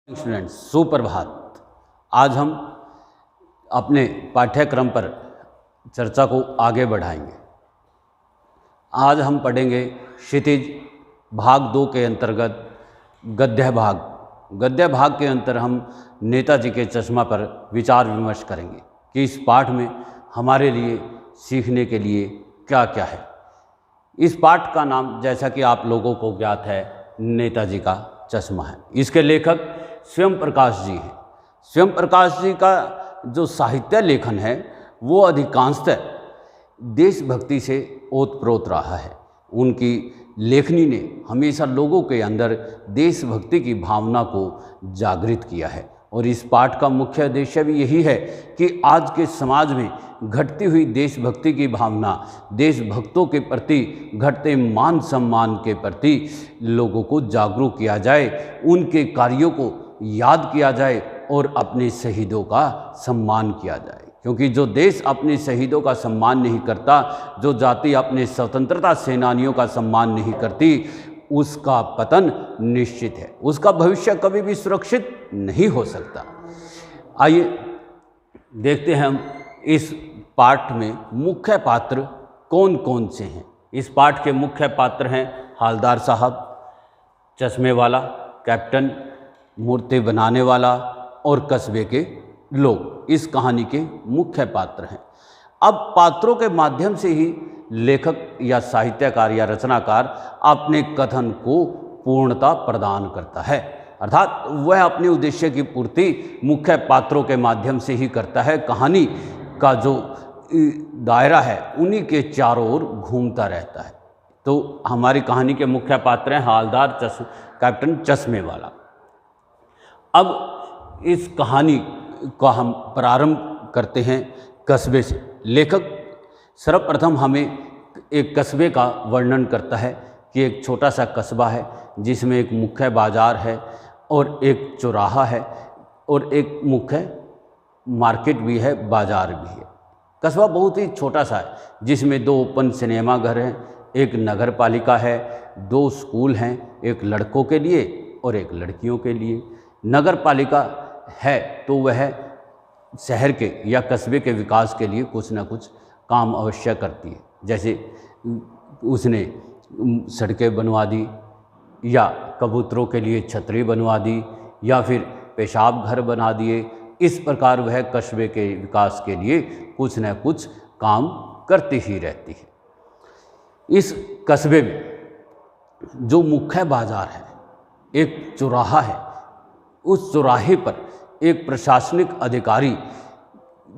Students सुप्रभात। आज हम अपने पाठ्यक्रम पर चर्चा को आगे बढ़ाएंगे। आज हम पढ़ेंगे क्षितिज भाग 2 के अंतर्गत गद्य भाग। गद्य भाग के अंतर हम नेताजी के चश्मा पर विचार विमर्श करेंगे कि इस पाठ में हमारे लिए सीखने के लिए क्या क्या है। इस पाठ का नाम जैसा कि आप लोगों को ज्ञात है नेताजी का चश्मा है। इसके लेखक स्वयं प्रकाश जी हैं। स्वयं प्रकाश जी का जो साहित्य लेखन है वो अधिकांशतः देशभक्ति से ओतप्रोत रहा है। उनकी लेखनी ने हमेशा लोगों के अंदर देशभक्ति की भावना को जागृत किया है और इस पाठ का मुख्य उद्देश्य भी यही है कि आज के समाज में घटती हुई देशभक्ति की भावना, देशभक्तों के प्रति घटते मान सम्मान के प्रति लोगों को जागरूक किया जाए, उनके कार्यों को याद किया जाए और अपने शहीदों का सम्मान किया जाए। क्योंकि जो देश अपने शहीदों का सम्मान नहीं करता, जो जाति अपने स्वतंत्रता सेनानियों का सम्मान नहीं करती, उसका पतन निश्चित है, उसका भविष्य कभी भी सुरक्षित नहीं हो सकता। आइए देखते हैं हम इस पाठ में मुख्य पात्र कौन कौन से हैं। इस पाठ के मुख्य पात्र हैं हालदार साहब, चश्मे वाला, कैप्टन, मूर्ति बनाने वाला और कस्बे के लोग इस कहानी के मुख्य पात्र हैं। अब पात्रों के माध्यम से ही लेखक या साहित्यकार या रचनाकार अपने कथन को पूर्णता प्रदान करता है, अर्थात वह अपने उद्देश्य की पूर्ति मुख्य पात्रों के माध्यम से ही करता है। कहानी का जो दायरा है उन्हीं के चारों ओर घूमता रहता है। तो हमारी कहानी के मुख्य पात्र हैं हालदार, कैप्टन, चश्मे वाला। अब इस कहानी का हम प्रारंभ करते हैं कस्बे से। लेखक सर्वप्रथम हमें एक कस्बे का वर्णन करता है कि एक छोटा सा कस्बा है जिसमें एक मुख्य बाजार है और एक चौराहा है और एक मुख्य मार्केट भी है, बाजार भी है। कस्बा बहुत ही छोटा सा है जिसमें 2 ओपन सिनेमा घर हैं, एक नगर पालिका है, 2 स्कूल हैं, एक लड़कों के लिए और एक लड़कियों के लिए। नगर पालिका है तो वह शहर के या कस्बे के विकास के लिए कुछ ना कुछ काम अवश्य करती है, जैसे उसने सड़कें बनवा दी या कबूतरों के लिए छतरी बनवा दी या फिर पेशाब घर बना दिए। इस प्रकार वह कस्बे के विकास के लिए कुछ न कुछ काम करती ही रहती है। इस कस्बे में जो मुख्य बाजार है, एक चौराहा है, उस चौराहे पर एक प्रशासनिक अधिकारी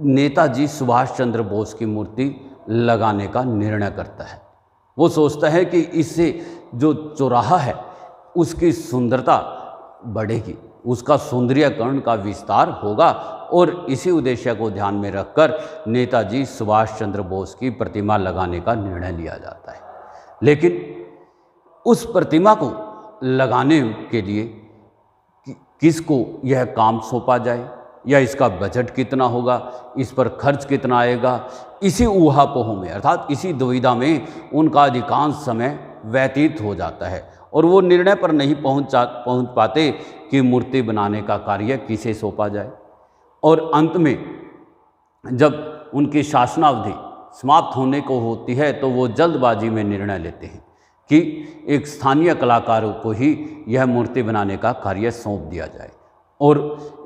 नेताजी सुभाष चंद्र बोस की मूर्ति लगाने का निर्णय करता है। वो सोचता है कि इससे जो चौराहा है उसकी सुंदरता बढ़ेगी, उसका सौंदर्यीकरण का विस्तार होगा और इसी उद्देश्य को ध्यान में रखकर नेताजी सुभाष चंद्र बोस की प्रतिमा लगाने का निर्णय लिया जाता है। लेकिन उस प्रतिमा को लगाने के लिए किसको यह काम सौंपा जाए या इसका बजट कितना होगा, इस पर खर्च कितना आएगा, इसी ऊहापोह में अर्थात इसी दुविधा में उनका अधिकांश समय व्यतीत हो जाता है और वो निर्णय पर नहीं पहुंच पाते कि मूर्ति बनाने का कार्य किसे सौंपा जाए। और अंत में जब उनकी शासनावधि समाप्त होने को होती है तो वो जल्दबाजी में निर्णय लेते हैं कि एक स्थानीय कलाकारों को ही यह मूर्ति बनाने का कार्य सौंप दिया जाए और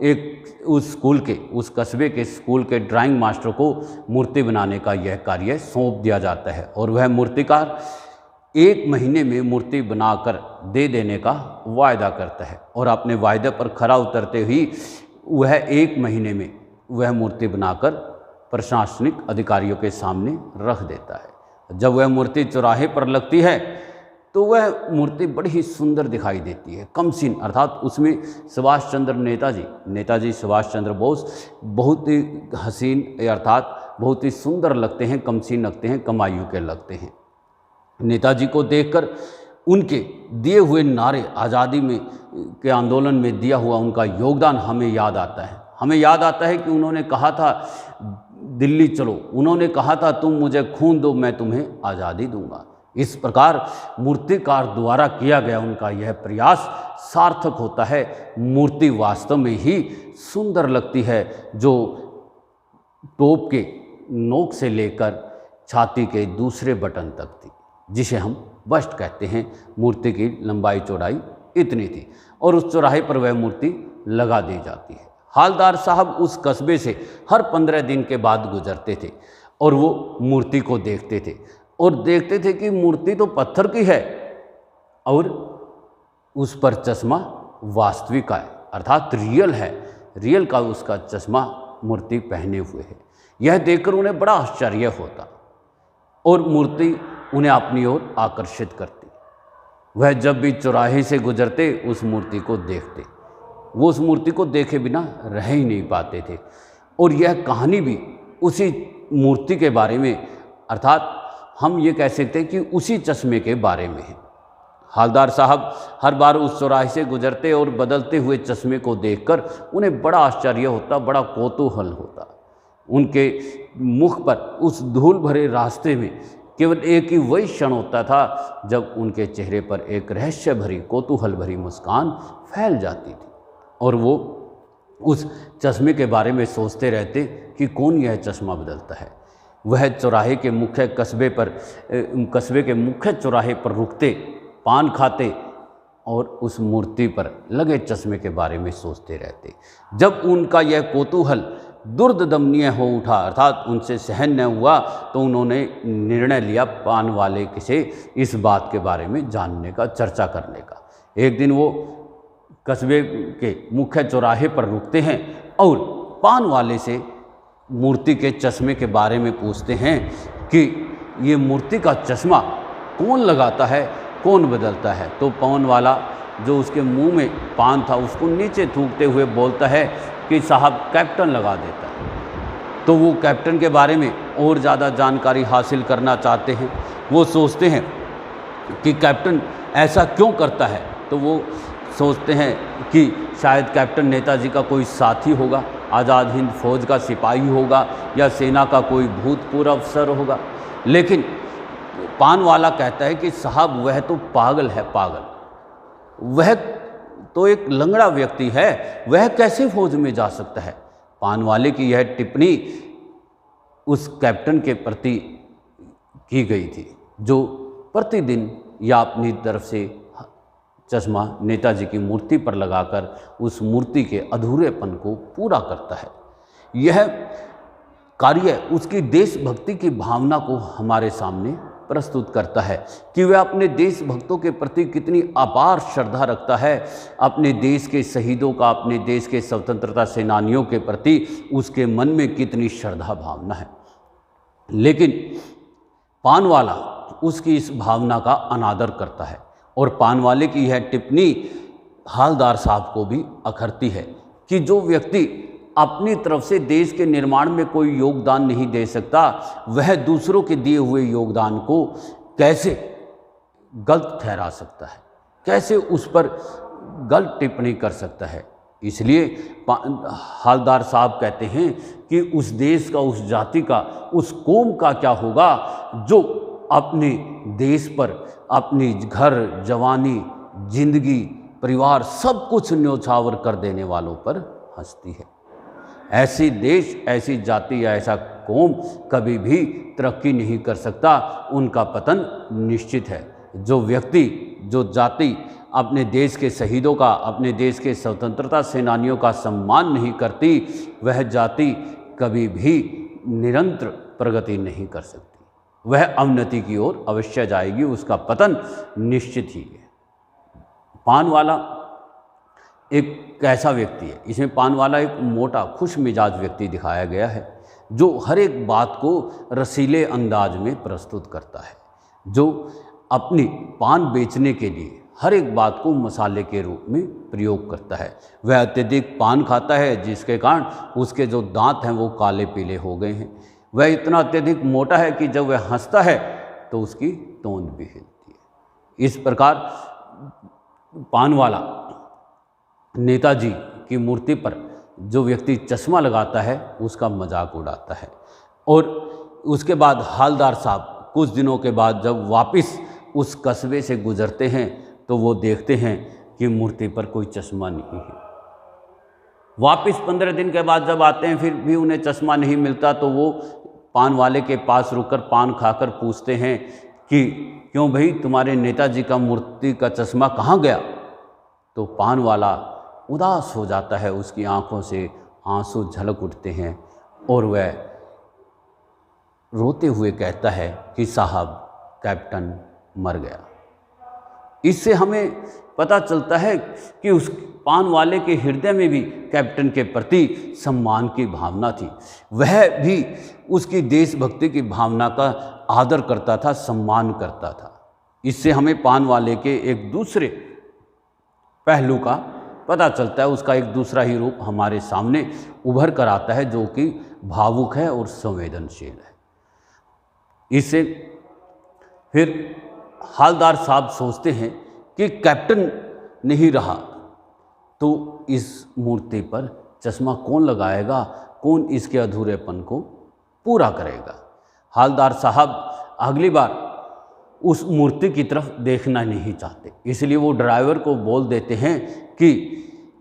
एक उस कस्बे के स्कूल के ड्राइंग मास्टर को मूर्ति बनाने का यह कार्य सौंप दिया जाता है और वह मूर्तिकार 1 महीने में मूर्ति बनाकर दे देने का वायदा करता है और अपने वायदे पर खरा उतरते ही वह 1 महीने में वह मूर्ति बनाकर प्रशासनिक अधिकारियों के सामने रख देता है। जब वह मूर्ति चौराहे पर लगती है तो वह मूर्ति बड़ी ही सुंदर दिखाई देती है, कमसीन, अर्थात उसमें नेताजी सुभाष चंद्र बोस बहुत ही हसीन अर्थात बहुत ही सुंदर लगते हैं, कमसीन लगते हैं, कम आयु के लगते हैं। नेताजी को देखकर उनके दिए हुए नारे, आज़ादी में के आंदोलन में दिया हुआ उनका योगदान हमें याद आता है। हमें याद आता है कि उन्होंने कहा था दिल्ली चलो, उन्होंने कहा था तुम मुझे खून दो मैं तुम्हें आज़ादी दूंगा। इस प्रकार मूर्तिकार द्वारा किया गया उनका यह प्रयास सार्थक होता है। मूर्ति वास्तव में ही सुंदर लगती है, जो टोप के नोक से लेकर छाती के दूसरे बटन तक थी, जिसे हम बस्ट कहते हैं। मूर्ति की लंबाई चौड़ाई इतनी थी और उस चौराहे पर वह मूर्ति लगा दी जाती है। हालदार साहब उस कस्बे से हर 15 दिन के बाद गुजरते थे और वो मूर्ति को देखते थे और देखते थे कि मूर्ति तो पत्थर की है और उस पर चश्मा वास्तविक का है, अर्थात रियल है। रियल का उसका चश्मा मूर्ति पहने हुए है। यह देखकर उन्हें बड़ा आश्चर्य होता और मूर्ति उन्हें अपनी ओर आकर्षित करती। वह जब भी चौराहे से गुजरते उस मूर्ति को देखते। वो उस मूर्ति को देखे बिना रह ही नहीं पाते थे। और यह कहानी भी उसी मूर्ति के बारे में, अर्थात हम ये कह सकते हैं कि उसी चश्मे के बारे में है। हालदार साहब हर बार उस चौराहे से गुजरते और बदलते हुए चश्मे को देखकर उन्हें बड़ा आश्चर्य होता, बड़ा कौतूहल होता। उनके मुख पर उस धूल भरे रास्ते में केवल एक ही वही क्षण होता था जब उनके चेहरे पर एक रहस्य भरी, कौतूहल भरी मुस्कान फैल जाती थी और वो उस चश्मे के बारे में सोचते रहते कि कौन यह चश्मा बदलता है। वह चौराहे के मुख्य कस्बे के मुख्य चौराहे पर रुकते, पान खाते और उस मूर्ति पर लगे चश्मे के बारे में सोचते रहते। जब उनका यह कौतूहल दुर्दमनीय हो उठा, अर्थात उनसे सहन न हुआ, तो उन्होंने निर्णय लिया पान वाले से इस बात के बारे में जानने का, चर्चा करने का। एक दिन वो कस्बे के मुख्य चौराहे पर रुकते हैं और पान वाले से मूर्ति के चश्मे के बारे में पूछते हैं कि ये मूर्ति का चश्मा कौन लगाता है, कौन बदलता है। तो पान वाला जो उसके मुंह में पान था उसको नीचे थूकते हुए बोलता है कि साहब कैप्टन लगा देता है। तो वो कैप्टन के बारे में और ज़्यादा जानकारी हासिल करना चाहते हैं। वो सोचते हैं कि कैप्टन ऐसा क्यों करता है। तो वो सोचते हैं कि शायद कैप्टन नेताजी का कोई साथी होगा, आज़ाद हिंद फौज का सिपाही होगा या सेना का कोई भूतपूर्व अफसर होगा। लेकिन पान वाला कहता है कि साहब वह तो पागल है, पागल। वह तो एक लंगड़ा व्यक्ति है, वह कैसे फौज में जा सकता है। पान वाले की यह टिप्पणी उस कैप्टन के प्रति की गई थी, जो प्रतिदिन या अपनी तरफ से चश्मा नेताजी की मूर्ति पर लगाकर उस मूर्ति के अधूरेपन को पूरा करता है। यह कार्य उसकी देशभक्ति की भावना को हमारे सामने प्रस्तुत करता है कि वह अपने देशभक्तों के प्रति कितनी अपार श्रद्धा रखता है। अपने देश के शहीदों का, अपने देश के स्वतंत्रता सेनानियों के प्रति उसके मन में कितनी श्रद्धा भावना है। लेकिन पान वाला उसकी इस भावना का अनादर करता है और पान वाले की यह टिप्पणी हालदार साहब को भी अखरती है कि जो व्यक्ति अपनी तरफ से देश के निर्माण में कोई योगदान नहीं दे सकता, वह दूसरों के दिए हुए योगदान को कैसे गलत ठहरा सकता है, कैसे उस पर गलत टिप्पणी कर सकता है। इसलिए हालदार साहब कहते हैं कि उस देश का, उस जाति का, उस कौम का क्या होगा जो अपने देश पर अपनी घर, जवानी, जिंदगी, परिवार सब कुछ न्योछावर कर देने वालों पर हंसती है। ऐसी देश, ऐसी जाति या ऐसा कौम कभी भी तरक्की नहीं कर सकता, उनका पतन निश्चित है। जो व्यक्ति, जो जाति अपने देश के शहीदों का, अपने देश के स्वतंत्रता सेनानियों का सम्मान नहीं करती, वह जाति कभी भी निरंतर प्रगति नहीं कर सकती। वह अवनति की ओर अवश्य जाएगी, उसका पतन निश्चित ही है। पान वाला एक कैसा व्यक्ति है? इसमें पान वाला एक मोटा, खुश मिजाज व्यक्ति दिखाया गया है, जो हर एक बात को रसीले अंदाज में प्रस्तुत करता है, जो अपनी पान बेचने के लिए हर एक बात को मसाले के रूप में प्रयोग करता है। वह अत्यधिक पान खाता है, जिसके कारण उसके जो दांत हैं वो काले पीले हो गए हैं। वह इतना अत्यधिक मोटा है कि जब वह हंसता है तो उसकी तोंद भी हिलती है। इस प्रकार पान वाला नेताजी की मूर्ति पर जो व्यक्ति चश्मा लगाता है उसका मजाक उड़ाता है। और उसके बाद हालदार साहब कुछ दिनों के बाद जब वापस उस कस्बे से गुजरते हैं तो वो देखते हैं कि मूर्ति पर कोई चश्मा नहीं है। वापस 15 दिन के बाद जब आते हैं फिर भी उन्हें चश्मा नहीं मिलता, तो वो पान वाले के पास रुककर पान खाकर पूछते हैं कि क्यों भाई, तुम्हारे नेताजी का मूर्ति का चश्मा कहाँ गया? तो पान वाला उदास हो जाता है, उसकी आंखों से आंसू झलक उठते हैं और वह रोते हुए कहता है कि साहब, कैप्टन मर गया। इससे हमें पता चलता है कि उस पान वाले के हृदय में भी कैप्टन के प्रति सम्मान की भावना थी। वह भी उसकी देशभक्ति की भावना का आदर करता था, सम्मान करता था। इससे हमें पान वाले के एक दूसरे पहलू का पता चलता है, उसका एक दूसरा ही रूप हमारे सामने उभर कर आता है, जो कि भावुक है और संवेदनशील है। इससे फिर हालदार साहब सोचते हैं कि कैप्टन नहीं रहा तो इस मूर्ति पर चश्मा कौन लगाएगा, कौन इसके अधूरेपन को पूरा करेगा। हालदार साहब अगली बार उस मूर्ति की तरफ देखना नहीं चाहते, इसलिए वो ड्राइवर को बोल देते हैं कि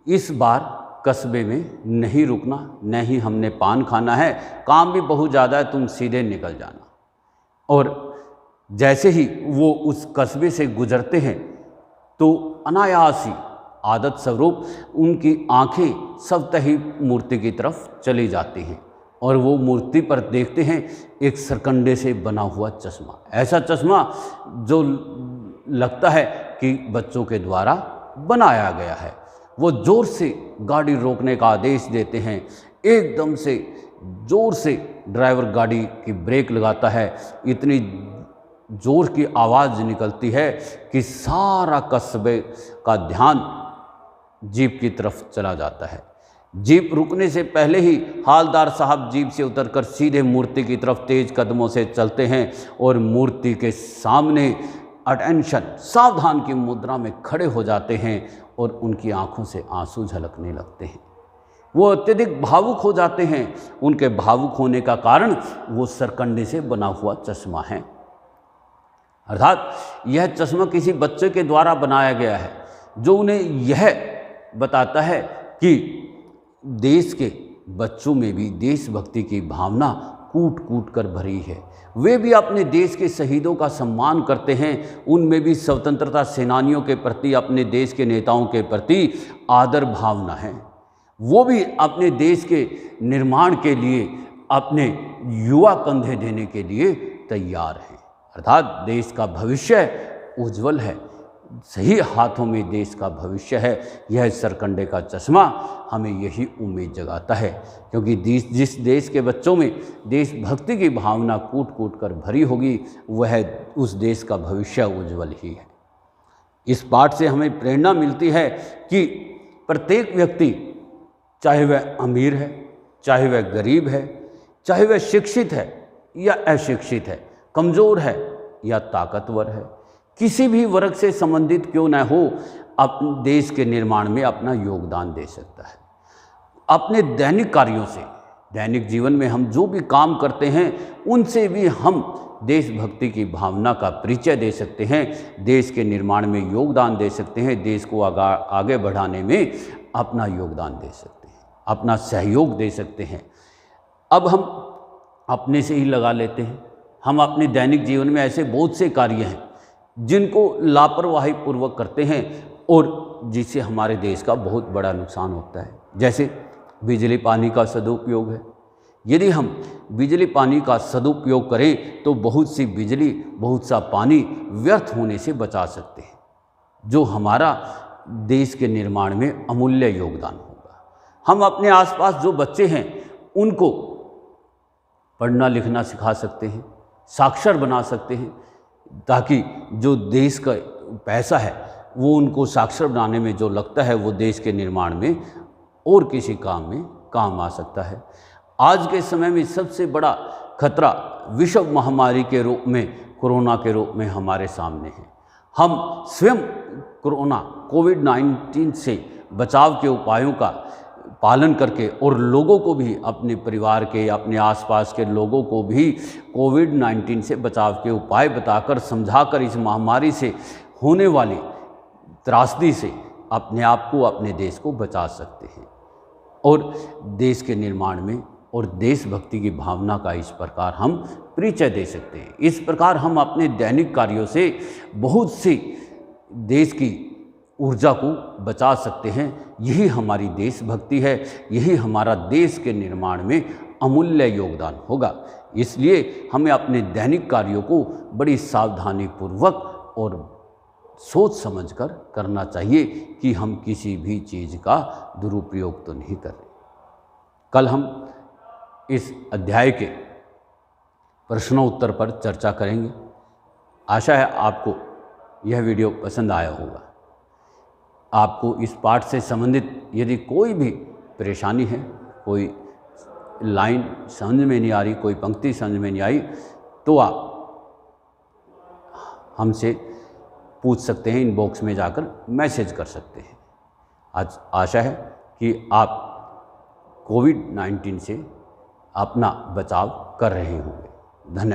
इस बार कस्बे में नहीं रुकना, न ही हमने पान खाना है, काम भी बहुत ज़्यादा है, तुम सीधे निकल जाना। और जैसे ही वो उस कस्बे से गुजरते हैं तो अनायास ही आदत स्वरूप उनकी आंखें स्वतः ही मूर्ति की तरफ चली जाती हैं और वो मूर्ति पर देखते हैं एक सरकंडे से बना हुआ चश्मा, ऐसा चश्मा जो लगता है कि बच्चों के द्वारा बनाया गया है। वो जोर से गाड़ी रोकने का आदेश देते हैं, एकदम से जोर से ड्राइवर गाड़ी की ब्रेक लगाता है, इतनी जोर की आवाज़ निकलती है कि सारा कस्बे का ध्यान जीप की तरफ चला जाता है। जीप रुकने से पहले ही हालदार साहब जीप से उतरकर सीधे मूर्ति की तरफ तेज कदमों से चलते हैं और मूर्ति के सामने अटेंशन, सावधान की मुद्रा में खड़े हो जाते हैं और उनकी आंखों से आंसू झलकने लगते हैं। वो अत्यधिक भावुक हो जाते हैं। उनके भावुक होने का कारण वो सरकंडे से बना हुआ चश्मा है, अर्थात यह चश्मा किसी बच्चे के द्वारा बनाया गया है, जो उन्हें यह बताता है कि देश के बच्चों में भी देशभक्ति की भावना कूट कूट कर भरी है। वे भी अपने देश के शहीदों का सम्मान करते हैं, उनमें भी स्वतंत्रता सेनानियों के प्रति, अपने देश के नेताओं के प्रति आदर भावना है। वो भी अपने देश के निर्माण के लिए अपने युवा कंधे देने के लिए तैयार हैं, अर्थात देश का भविष्य उज्जवल है, सही हाथों में देश का भविष्य है। यह सरकंडे का चश्मा हमें यही उम्मीद जगाता है, क्योंकि जिस देश के बच्चों में देशभक्ति की भावना कूट कूट कर भरी होगी, वह उस देश का भविष्य उज्जवल ही है। इस पाठ से हमें प्रेरणा मिलती है कि प्रत्येक व्यक्ति, चाहे वह अमीर है, चाहे वह गरीब है, चाहे वह शिक्षित है या अशिक्षित है, कमज़ोर है या ताकतवर है, किसी भी वर्ग से संबंधित क्यों न हो, अपने देश के निर्माण में अपना योगदान दे सकता है। अपने दैनिक कार्यों से, दैनिक जीवन में हम जो भी काम करते हैं, उनसे भी हम देशभक्ति की भावना का परिचय दे सकते हैं, देश के निर्माण में योगदान दे सकते हैं, देश को आगे बढ़ाने में अपना योगदान दे सकते हैं, अपना सहयोग दे सकते हैं। अब हम अपने से ही लगा लेते हैं। हम अपने दैनिक जीवन में ऐसे बहुत से कार्य हैं जिनको लापरवाही पूर्वक करते हैं और जिससे हमारे देश का बहुत बड़ा नुकसान होता है। जैसे बिजली पानी का सदुपयोग है। यदि हम बिजली पानी का सदुपयोग करें तो बहुत सी बिजली, बहुत सा पानी व्यर्थ होने से बचा सकते हैं, जो हमारा देश के निर्माण में अमूल्य योगदान होगा। हम अपने आसपास जो बच्चे हैं उनको पढ़ना लिखना सिखा सकते हैं, साक्षर बना सकते हैं, ताकि जो देश का पैसा है वो उनको साक्षर बनाने में जो लगता है वो देश के निर्माण में और किसी काम में काम आ सकता है। आज के समय में सबसे बड़ा खतरा विश्व महामारी के रूप में, कोरोना के रूप में हमारे सामने है। हम स्वयं कोविड-19 से बचाव के उपायों का पालन करके और लोगों को भी, अपने परिवार के, अपने आसपास के लोगों को भी कोविड-19 से बचाव के उपाय बताकर, समझाकर इस महामारी से होने वाली त्रासदी से अपने आप को, अपने देश को बचा सकते हैं। और देश के निर्माण में और देशभक्ति की भावना का इस प्रकार हम परिचय दे सकते हैं। इस प्रकार हम अपने दैनिक कार्यों से बहुत सी देश की ऊर्जा को बचा सकते हैं। यही हमारी देशभक्ति है, यही हमारा देश के निर्माण में अमूल्य योगदान होगा। इसलिए हमें अपने दैनिक कार्यों को बड़ी सावधानीपूर्वक और सोच समझकर करना चाहिए कि हम किसी भी चीज़ का दुरुपयोग तो नहीं कर रहे। कल हम इस अध्याय के प्रश्नोत्तर पर चर्चा करेंगे। आशा है आपको यह वीडियो पसंद आया होगा। आपको इस पाठ से संबंधित यदि कोई भी परेशानी है, कोई लाइन समझ में नहीं आ रही, कोई पंक्ति समझ में नहीं आई, तो आप हमसे पूछ सकते हैं, इनबॉक्स में जाकर मैसेज कर सकते हैं। आज आशा है कि आप कोविड-19 से अपना बचाव कर रहे होंगे। धन्यवाद।